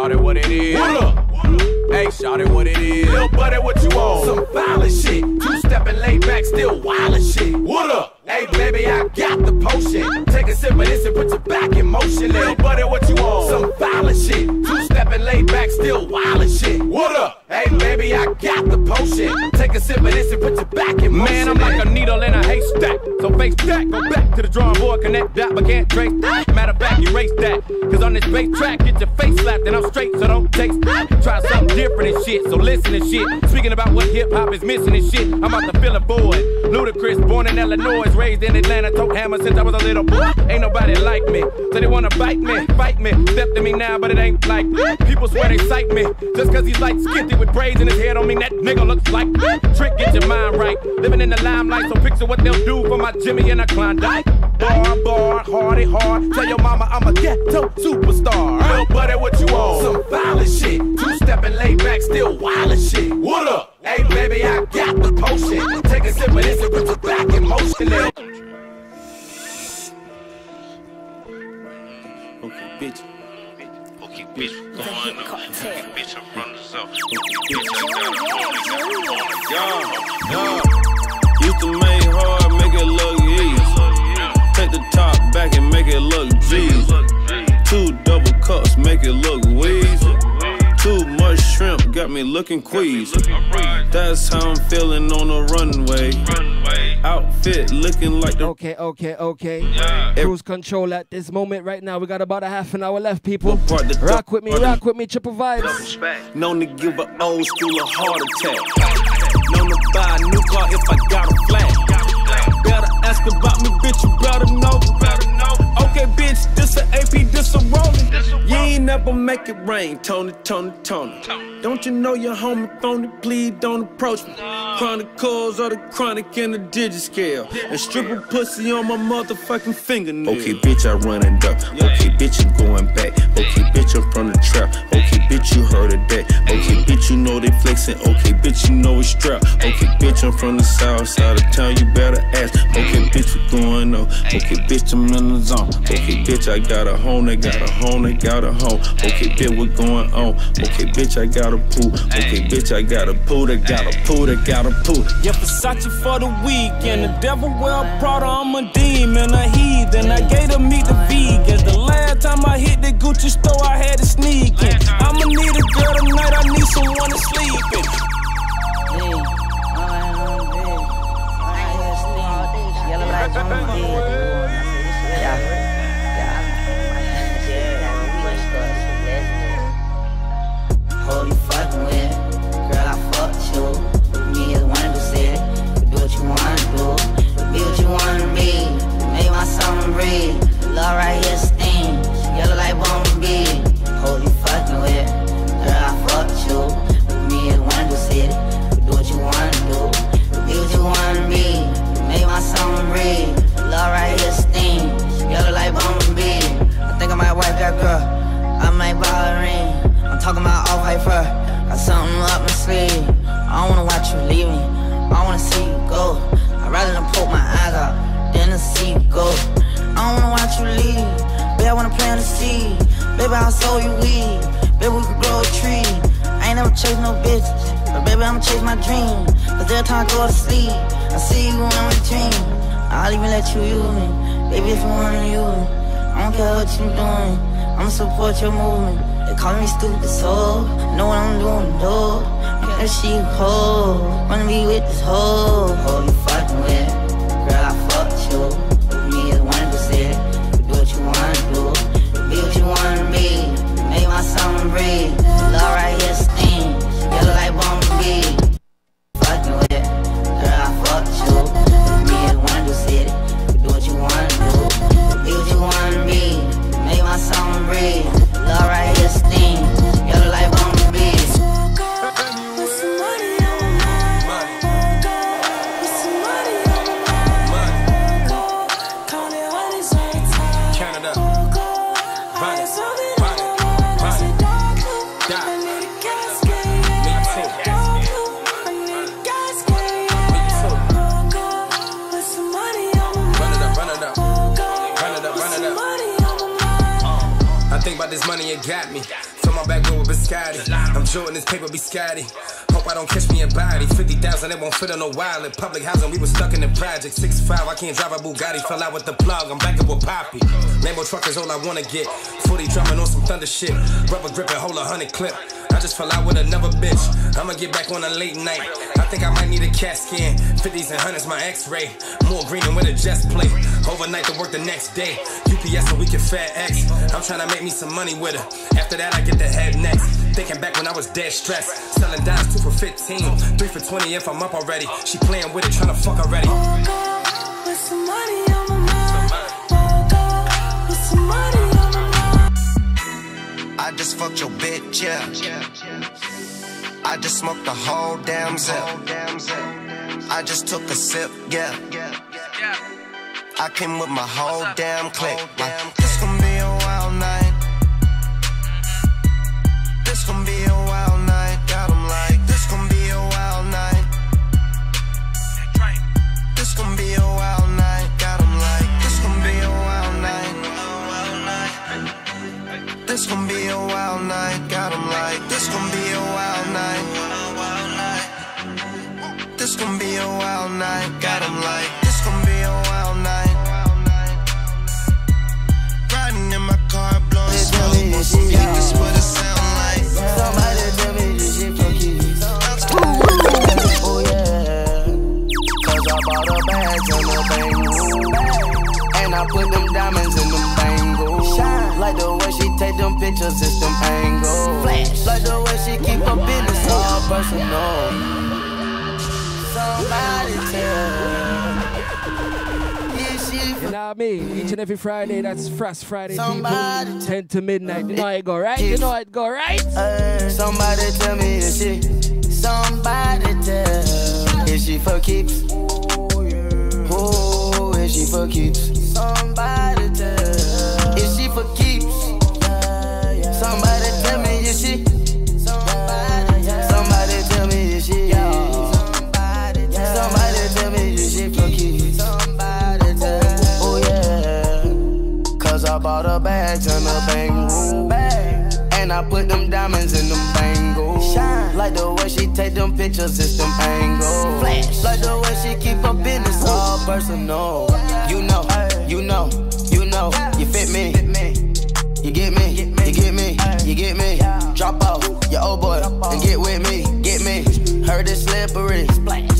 shawty, what it is? What up? Hey, shawty, what it is? Lil' buddy, what you want? Some violent shit. Two-stepping, laid back, still wild shit. What up? Hey, baby, I got the potion. Take a sip of this and put your back in motion. Lil' buddy, what you want? Some violent shit. Two-stepping, laid back, still wild shit. What up? Hey, baby, I got the potion. Take a sip of this and put your back in motion. Man, I'm like a needle in a haystack. So face that, go back to the drawing board, connect that, but can't trace that. Matter of fact, erase that. Cause on this bass track, get your face slapped and I'm straight, so don't taste that. Try something different and shit, so listen and shit. Speaking about what hip-hop is missing and shit, I'm out to fill a void. Ludacris, born in Illinois, raised in Atlanta, tote hammer since I was a little boy. Ain't nobody like me, so they wanna bite me, fight me. Step to me now, but it ain't like people swear they sight me. Just cause he's like skinty with braids in his head don't mean that nigga looks like Trick, get your mind right. Living in the limelight, so picture what they'll do for my Jimmy and a Klondike. Bar, hardy, hard. Tell your mama I'm a ghetto superstar. Lil' buddy, what you want? Some violent shit. Two-stepping, laid back, still wild shit. What up? Hey, baby, I got the potion. Take a sip of this and put your back in motion. Okay, bitch. Okay, bitch, going up. Okay, bitch, I'm running this up. Okay, bitch, I got it. Used to make hard, make it look easy. Take the top back and make it look G's. 2 double cups, make it look wheezy. Too much shrimp, got me looking queasy. That's how I'm feeling on the runway. Outfit looking like the... Okay. Cruise control at this moment right now. We got about a half an hour left, people. Rock with me, triple vibes. Known to give an old school a heart attack. Known to buy a new car if I got a flat. Better ask about me, bitch, you better know. Okay, bitch, this a AP, this a rollin'. You ain't never make it rain, Tony. Don't you know your homie phony? Please don't approach me. Chronicles of the chronic in the digit scale. And stripper pussy on my motherfucking fingernail. Okay, bitch, I run it up. Okay, bitch, I'm going back. Okay, bitch, I'm from the trap. Okay, bitch, you heard of that. Okay, bitch, you know they flexin'. Okay, bitch, you know it's strap. Okay, bitch, I'm from the south side of town, you better ask. Okay, bitch, what going on? Okay, bitch, I'm in the zone. Okay, bitch, I got a home, I got a home, I got a home. Okay, bitch, what going on? Okay, bitch, I got a pool. Okay, bitch, I got a pool, I got a pool, I got a pool. Yeah, Versace for the weekend. The devil wear Prada, I'm a demon, a heathen. I gave to meet the vegans. The last time I hit the Gucci store, I had to sneak in. I'ma need a girl tonight, I need someone to sleep in. Who you fucking with? Girl, I fucked you. With me is one to say it. Do what you wanna do. Be what you wanna be. Make my summer breathe. Love right here sting. Yellow like bumblebee. Who you fucking with? Girl, I fucked you. With me is one to say it. Do what you wanna do. Be what you wanna be. Make my summer breathe. Love right here sting. Yellow like bumblebee. I think I might wipe that girl. I might buy a ring. I'm talking about off-white fur. Got something up my sleeve. I don't wanna watch you leave me. I wanna see you go. I'd rather than poke my eyes out than to see you go. I don't wanna watch you leave. Baby, I wanna plant a seed. Baby, I'll sow you weed. Baby, we can grow a tree. I ain't never chased no bitches, but baby, I'ma chase my dream. Cause every time I go to sleep, I see you in my dream. I'll even let you use me. Baby, if you wanna use me, I don't care what you doing. I'ma support your movement. They call me stupid soul. Know what I'm doing, though. That she hoe. Wanna be with this hoe. Who you fucking with? Girl, I fucked you. With me is one to say it. Do what you wanna do. Be what you wanna be. Make my summer breathe. Love right here sting. Yellow like bumblebee. Fucking with. Girl, I fucked you. With me is one to say it. Do what you wanna do. Be what you wanna be. Make my summer breathe. Love right here sting. Yellow like bumblebee. This money, it got me. So on my back with biscotti. I'm Jordan, this paper be scotty. Hope I don't catch me a body. 50,000, it won't fit on no wild. In public housing, we was stuck in the project. 6'5", I can't drive a Bugatti. Fell out with the plug, I'm back up with Poppy. Lambo truck is all I wanna get. 40 drumming on some thunder shit. Rubber grip and hold 100 clip. I just fell out with another bitch. I'ma get back on a late night. I think I might need a CAT scan. 50s and 100s, my x-ray. More green than with a Jets plate. Overnight to work the next day. UPS so we can FedEx. I'm trying to make me some money with her. After that, I get the head next. Thinking back when I was dead stressed. Selling dimes 2 for 15. 3 for 20 if I'm up already. She playing with it, trying to fuck already. Woke up with some money on my mind. Woke up with some money on my mind. I just fucked your bitch, yeah. I just smoked the whole damn zip. I just took a sip, yeah. I came with my whole damn clique. This gon' be a wild night. This gon' be a wild night. Got 'em like, this gon' be a wild night. This gon' be a wild night. Got 'em like, this gon' be a wild night. This gon' be a wild night. Got 'em like, this gon' be a wild night. This gon' be a wild night. Got 'em like, this gon' be a wild night. Riding in my car, blowing smoke on speakers, what it sound like. Somebody tell me this shit for keys. Oh yeah, 'cause I bought her bags and a bangle, and I put them diamonds in them bangles. Like the way she take them pictures, it's them angles. Flash. Like the way she keep her business all personal. Somebody tell her. You know me, each and every Friday, that's Frost Friday, people. 10 to midnight, you know it go right? You know it go right? Somebody tell me is she. Somebody tell. Is she for keeps? Oh, is she for keeps? Somebody tell. Is she for keeps? Somebody tell me is she. Somebody tell me is she. Somebody tell me is she for keeps? Oh yeah, 'cause I bought her bags and a bangle, and I put them diamonds in them bangles. Like the way she take them pictures, it's them angles. Flash. Like the way she keep her business all personal. You know, you know, you know, you fit me. You get me, you get me, you get me. Drop off your old boy and get with me, get me. Heard it's slippery,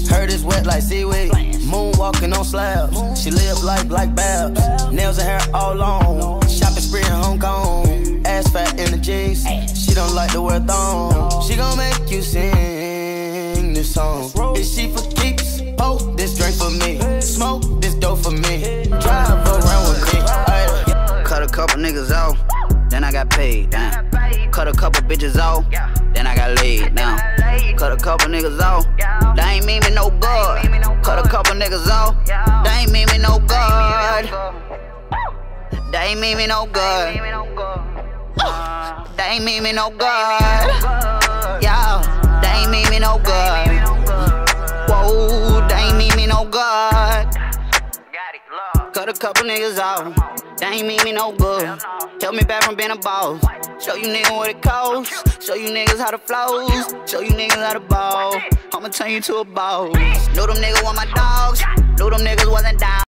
heard it's wet like seaweed. Moonwalking on slabs, she live life like Babs. Nails and hair all long, shopping spree in Hong Kong. Ass fat in the jeans, she don't like to wear thongs. She gon' make you sing this song. Is she for keeps? Oh, this drink for me. Smoke this dope for me. Drive around with me. Cut a couple niggas off, then I got paid. Damn. Cut a couple bitches off, then I got laid. Now, cut a couple niggas off, they ain't mean me no good. Cut a couple niggas off, they ain't mean me no good. They ain't mean me no good. They ain't mean me no good. Yeah, they ain't mean me no good. Whoa, they ain't mean me no good. Cut a couple niggas off, they ain't mean me no good. Help me back from being a boss. Show you niggas what it costs. Show you niggas how to flows. Show you niggas how to ball. I'ma turn you to a boss. Knew them niggas want my dogs. Knew them niggas wasn't down.